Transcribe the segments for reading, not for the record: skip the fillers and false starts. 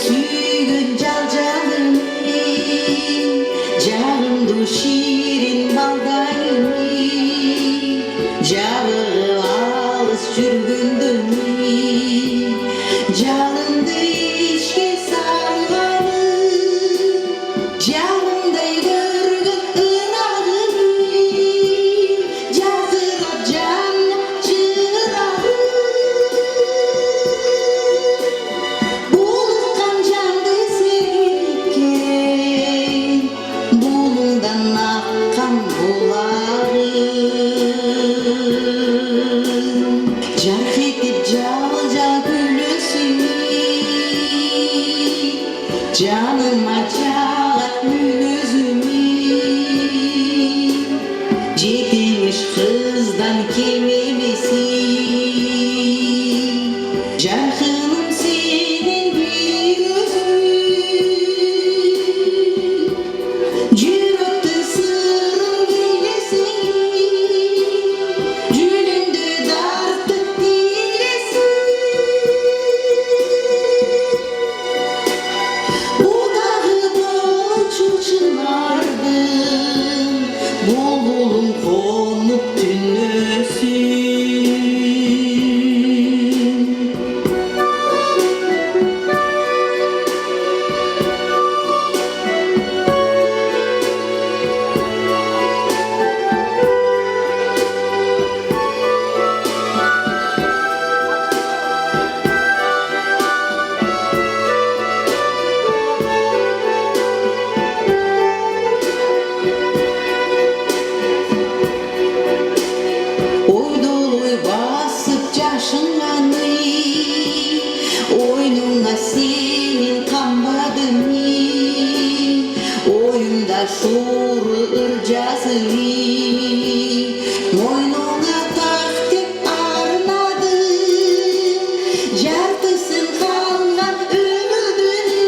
suygun canım, canımdı şirin baldanım, canım alız sürgündüm, canımdı içki sarmalı, canımda görgün ınarım, cazırap canım çırarım. Bulutkan candı sevgilken, bulundan akkan bularım. Carh edip cal gülüsün, canıma çağat mülüzümü. Cidmiş kızdan kimimisin, carhınım senin bir özün. Cüröktün sırrın bilesin, cülündü dartık dilesin. Bu dağı bol çılçınlardım, bulbulum konup tünösün. Oyduluy basıp caşınlanı, oyununa senin kanmadın mı? Oyunda şuuru ırcasını, moynuna taktık armadım. Jartısın kalgan ömürdünü,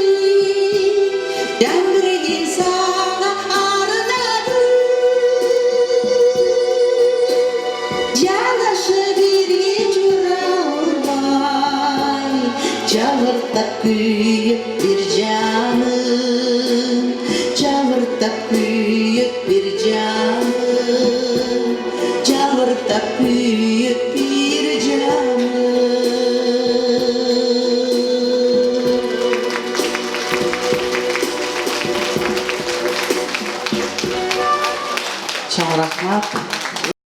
yandırgın sana arınadım. Candaşı bir cüralbay, çağırtak büyük bir canım, çağırtak büyük bir canım, çağırtak büyük bir canım. Çok rahmat.